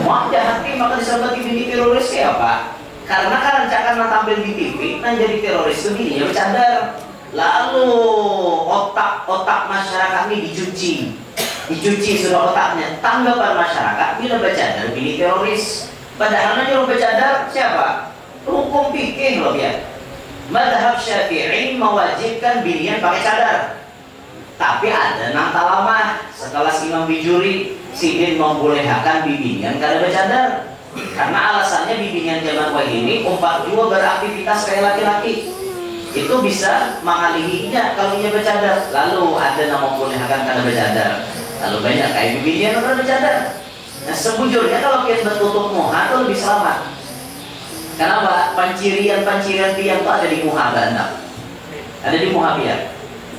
Wah hati maka disebut bini teroris ya Pak. Karena kan rancangan tampil di TV kan jadi teroris itu bininya bercadar. Lalu otak masyarakat ini dicuci sudah otaknya. Tanggapan masyarakat bila bercadar bini teroris. Padahal aja orang bercadar siapa? Hukum fikih loh ya. Madhab Syafi'i mewajibkan binian pakai cadar. Tapi ada nang talamah sekelas Imam Bijuri sidin membolehkan bimbingan karena bercadar. Karena alasannya bimbingan zaman ini umpat juga beraktivitas kayak laki-laki. Itu bisa mengalihinya kalau ia bercadar. Lalu ada nang membolehkan karena bercadar. Lalu banyak kayak bimbingan karena bercadar. Nah sebujurnya kalau kita bertutup muha itu lebih selamat. Kenapa? Pancirian tiang itu ada di muha ganda. Ada di muha biar.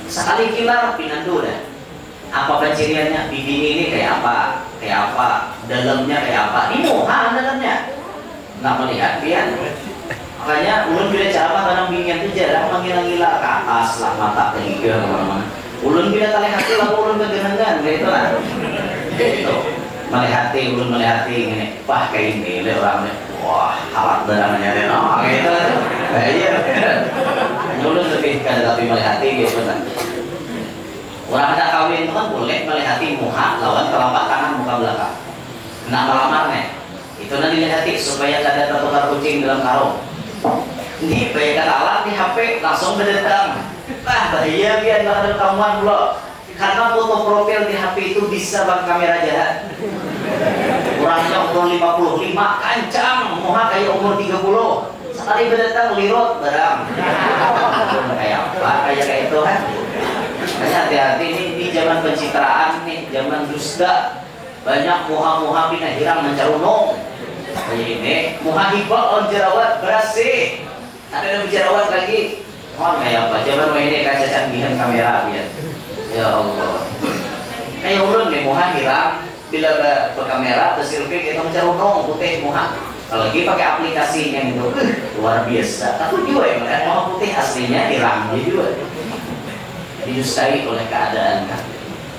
Sekali kilar pinandu dah. Apa penciriannya? Bibini ini kayak apa? Dalamnya kayak apa? Ini muha dalamnya. Nggak melihat pian. Makanya ulun bila cara barang binian itu jarang menggila-gila ke atas lah mata ketiga kemana-mana. Ulun bila tali hati lah ulun kegenengan gitu lah. Gitu. Melihati ulun ini. Wah kayak ini le orangnya. Wah halat darahnya deh. Oh gitu. Iya. Ulun lebih kan tapi melihati gitu kan. Orang ada kawin itu kan boleh melihati muha lawan telapak tangan muka belakang. Nak melamarnya itu nanti dilihati supaya kada tertukar kucing dalam karung. Ini baikkan alat di HP langsung berdendam. Bahaya biar nggak ada rekaman pula. Karena foto profil di HP itu bisa bang kamera jahat. Orangnya umur 55 kancang, muha kayak umur 30. Sekali berdatang lirot barang. Kayak apa? Kayak itu kan. Makanya hati-hati ini zaman pencitraan nih, zaman dusta. Banyak muha-muha pindah hirang mencarunong. Kayak ini, muha hibah on jerawat berasih. Ada yang jerawat lagi. Oh kayak apa? Zaman ini kaca canggihan kamera ya. Ya Allah. Kayak ulun nih muha hirang. Bila berkamera, berselfie kita mencarunong putih muha. Kalau lagi pakai aplikasinya itu luar biasa. Tapi juga ya, mereka mau putih aslinya hirang juga. Didustai oleh keadaan kan.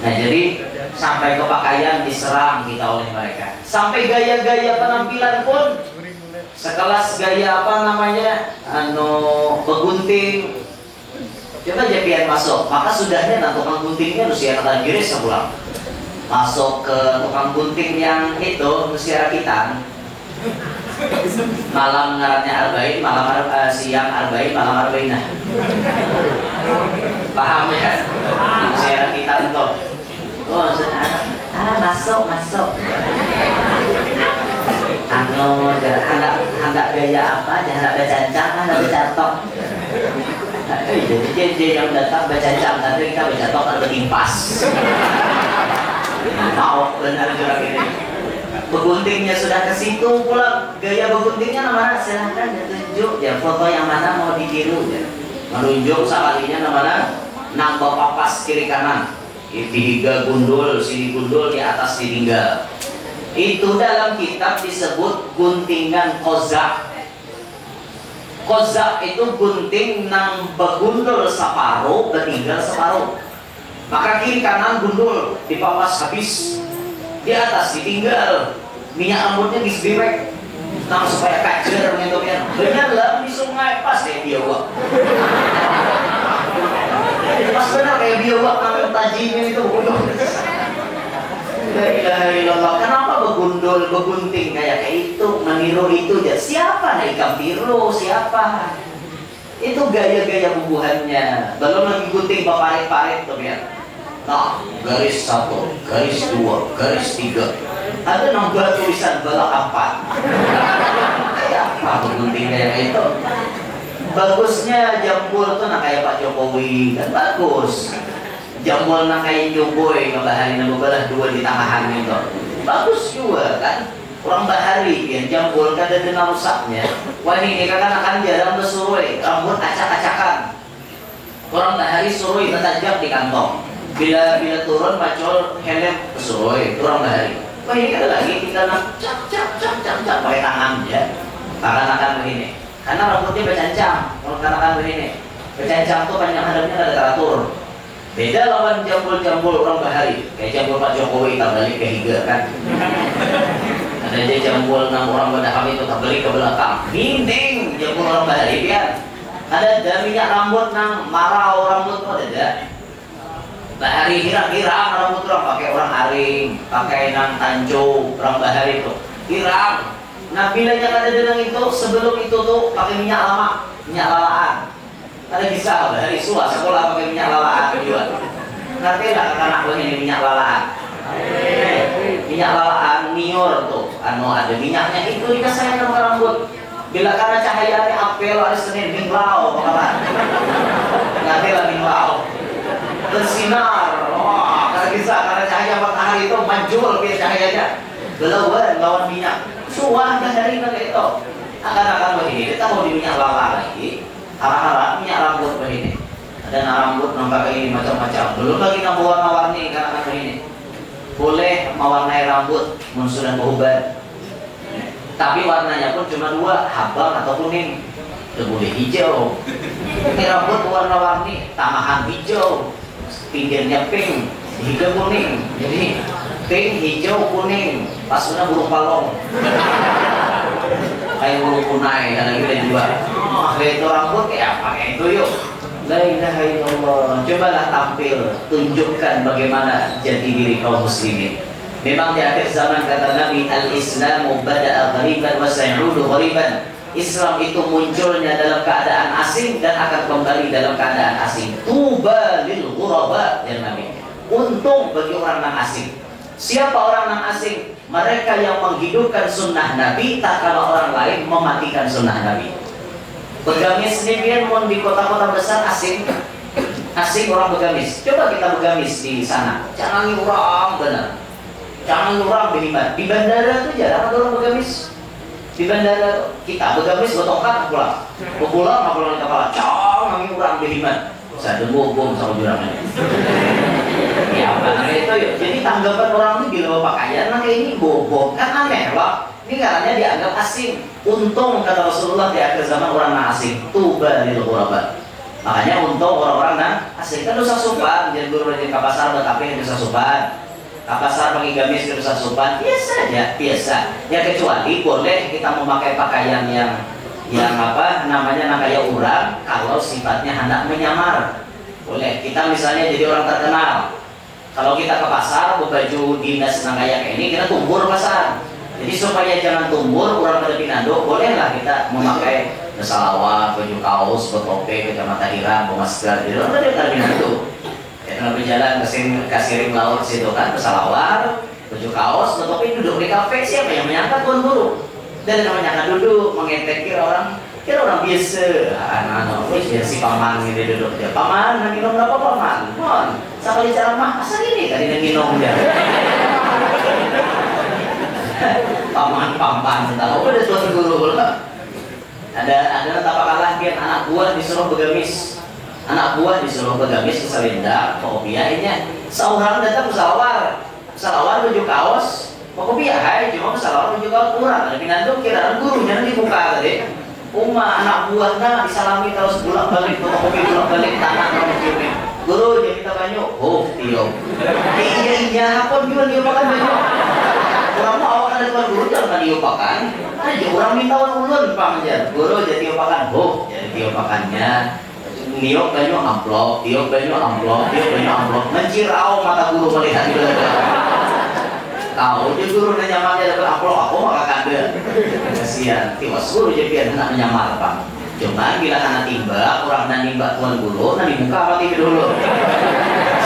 Nah jadi sampai ke pakaian diserang kita oleh mereka. Sampai gaya-gaya penampilan pun sekelas gaya apa namanya begunting. Coba japian masuk, maka sudahnya nah, tukang guntingnya usia kata giris sebulan. Masuk ke tukang gunting yang itu usia rakitan. Malam ngaratnya arba'in, siang arba'in, malam arba'inah. Paham ya? Usia kita itu. Oh, masuk. Hendak gaya apa? Jangan bercancang, hendak bercatok. Jadi dia yang datang bercancang, nanti kita bercatok atau berimpas. Mau benar juga ini. Beguntingnya sudah ke situ pula, gaya beguntingnya mana? Silahkan ditunjuk ya foto yang mana mau ditiru ya. Menunjuk sekalinya mana? Nang bapak pas kiri kanan. Ditinggal gundul, sini gundul, di atas ditinggal. Itu dalam kitab disebut guntingan kozak. Kozak itu gunting nang begundul separuh, betinggal separuh. Maka kiri kanan gundul, dipapas habis. Di atas ditinggal. Minyak rambutnya disbirek. Nang supaya kacer gitu kan. Benar lah, sungai pas kayak biawak. Pas benar kayak biawak namanya tajimnya itu begundul. La ilaha illallah. Kenapa begundul, begunting kayak itu, meniru itu ya? Siapa nih ikan biru? Siapa? Itu gaya-gaya bubuhannya. Belum lagi gunting parit-parit tuh ya. Nah, garis 1, garis 2, garis 3. Ada nomor tulisan balak 4. Kayak apa gunting kayak itu? Bagusnya jambul tuh nah kayak Pak Jokowi kan bagus. Jambul nah kayak Jokowi ngebahari ngebelah 2 di tangahan itu. Bagus juga kan? Orang bahari ya jambul kan ada rusaknya. Wah ini kan akan jarang bersurui, rambut acak-acakan. Orang bahari surui tajam di kantong. Bila turun macul helm bersurui, orang bahari. Wah ini kan lagi kita nak cap pakai tangan ya. Tangan begini. Karena rambutnya bercancang. Kalau tangan begini, bercancang tuh panjang hadapnya ada teratur. Beda lawan jambul-jambul orang bahari. Kayak jambul Pak Jokowi tak balik ke higa kan. Ada aja jambul 6 orang badaham itu tak balik ke belakang. Dinding jambul orang bahari biar. Ada minyak rambut nang marau rambut tuh ada. Bahari hirang-hirang rambut orang pakai orang aring, pakai nang tanjo orang bahari itu. Hirang. Nah bila yang ada dengan itu sebelum itu tuh pakai minyak lama, minyak lalaan. Ada bisa bahari suah sekolah pakai minyak lalaan juga. Ngerti lah anak ini minyak lalaan. Minyak lalaan nior tuh, ada minyaknya itu dikasih sama rambut. Bila karena cahayanya apel hari Senin minglau, kawan. Ngerti lah minglau. Bersinar, wah karena cahaya matahari itu manjul kayak cahayanya. Gelauan lawan minyak. Suah dari kayak itu. Akan begini, kita mau di minyak lala lagi. Harap-harap minyak rambut begini. Ada rambut nampak ini macam-macam. Belum lagi nambah warna-warni karena begini. Boleh mewarnai rambut sudah beruban. Tapi warnanya pun cuma 2, abang atau kuning. Tidak boleh hijau. Ini rambut warna-warni, tamahan hijau, pinggirnya pink, hijau kuning. Jadi pink, hijau, kuning. Pas sudah burung palong. Kayak burung punai dan lagi dijual. Kayak itu rambut kayak apa kayak itu yuk. La ilaha illallah. Cobalah tampil, tunjukkan bagaimana jati diri kaum muslimin. Memang di akhir zaman kata Nabi, al-Islamu bada'a ghariban wa sayudu ghariban. Islam itu munculnya dalam keadaan asing dan akan kembali dalam keadaan asing. Tuba lil ghuraba ya Nabi. Untung bagi orang yang asing. Siapa orang yang asing? Mereka yang menghidupkan sunnah Nabi tak kala orang lain mematikan sunnah Nabi. Begamis sendirian pun di kota-kota besar asing orang begamis. Coba kita begamis di sana. Jangan orang benar. Jangan orang beriman. Di bandara itu jarang ada orang begamis. Di bandara kita begamis bertongkat pulang. Pulang di kepala. Jangan orang beriman. Saya demo bom sama jurangnya. Ya apa itu ya. Jadi tanggapan orang itu bila pakaian nah kayak ini bobok kan aneh lah. Ini karena dianggap asing. Untung kata Rasulullah di akhir zaman orang yang asing. Tuba lil ghuraba. Makanya untung orang-orang yang asing kan dosa sopan. Jadi guru di pasar tapi dosa sopan. Pasar pakai gamis dosa sopan biasa aja, biasa. Ya kecuali boleh kita memakai pakaian yang apa namanya kayak orang kalau sifatnya hendak menyamar. Boleh. Kita misalnya jadi orang terkenal. Kalau kita ke pasar baju dinas kayak ini kita tumbur pasar. Jadi supaya jangan tumbur orang pada pinando, bolehlah kita memakai salawat, baju kaos, bertopi, kacamata hiram, masker. Jadi orang pada pinando. Kita berjalan ke siring laut situ kan, bersalawat, baju kaos, bertopi, duduk di kafe. Siapa yang menyangka tuan guru? Dan namanya duduk mengetek kira orang biasa. Anak-anak, biar si paman ini duduk dia. Paman, minum berapa paman? Mon, sekali ceramah asal ini tadi minum dia. Paman, tahu ada tuan guru lah. Ada tak kalah dia anak buah disuruh begamis. Anak buah disuruh begamis ke Samarinda, kopiahnya. Seorang datang salawar baju kaos. Kopiah hai cuma salawar baju kaos kurang. Ada pinandung kira gurunya nanti buka tadi. Anak buahnya disalami terus bolak-balik kopi bolak-balik tangan orang ciumin. Guru dia minta banyu. Oh, tio. Iya, apa dia makan banyu. Kamu awak ada tuan guru jangan tadi diopakan, aja orang minta ulun pangjar, guru jadi diopakan, jadi diopakannya. Tiup banyu amplop, tiup banyu amplop, tiup banyu amplop, mencirau mata guru melihat di belakang. Tahu je guru nanya makan dapat amplop, aku mah kakak kasihan, tiwas guru je biar nak menyamar bang. Cuma bila anak timba, orang nak nimba tuan guru, nanti buka mati dulu.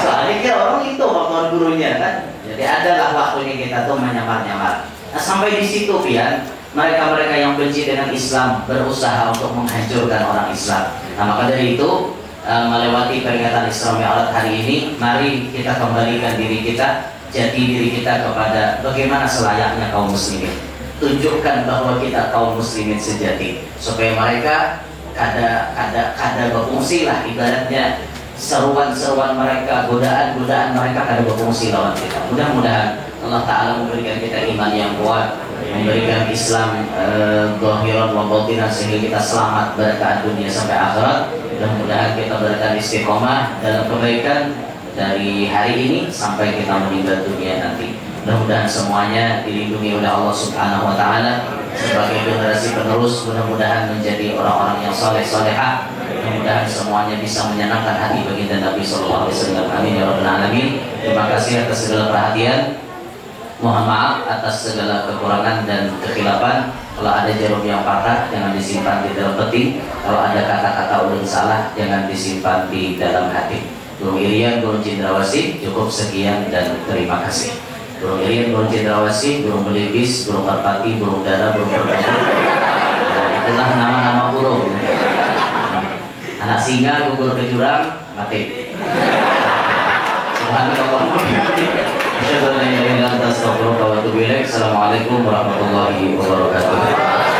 Soalnya dia orang itu tuan gurunya kan. Jadi adalah waktunya kita tuh menyamar-nyamar. Nah, sampai di situ pian, mereka-mereka yang benci dengan Islam berusaha untuk menghancurkan orang Islam. Nah, maka dari itu melewati peringatan Isra Mi'raj hari ini, mari kita kembalikan diri kita, jati diri kita kepada bagaimana selayaknya kaum muslimin. Tunjukkan bahwa kita kaum muslimin sejati, supaya mereka kada berfungsi lah, ibaratnya seruan-seruan mereka, godaan-godaan mereka kada berfungsi lawan kita. Mudah-mudahan Allah Ta'ala memberikan kita iman yang kuat, memberikan Islam zahiran wa batinan, sehingga kita selamat berkah dunia sampai akhirat. Mudah-mudahan kita berikan istiqomah dalam kebaikan dari hari ini sampai kita meninggal dunia nanti. Mudah-mudahan semuanya dilindungi oleh Allah Subhanahu wa Ta'ala sebagai generasi penerus. Mudah-mudahan menjadi orang-orang yang saleh-salehah. Mudah-mudahan semuanya bisa menyenangkan hati baginda Nabi sallallahu alaihi wasallam. Amin ya rabbal alamin. Terima kasih atas segala perhatian. Mohon maaf atas segala kekurangan dan kekhilafan. Kalau ada jarum yang patah, jangan disimpan di dalam peti. Kalau ada kata-kata ulun salah, jangan disimpan di dalam hati. Burung Irian, burung Cendrawasih, cukup sekian dan terima kasih. Burung Irian, burung Cendrawasih, burung Belibis, burung Merpati, burung Dara, burung Merpati. Itulah nama-nama burung. Anak singa gugur ke jurang, mati. Assalamualaikum warahmatullahi wabarakatuh.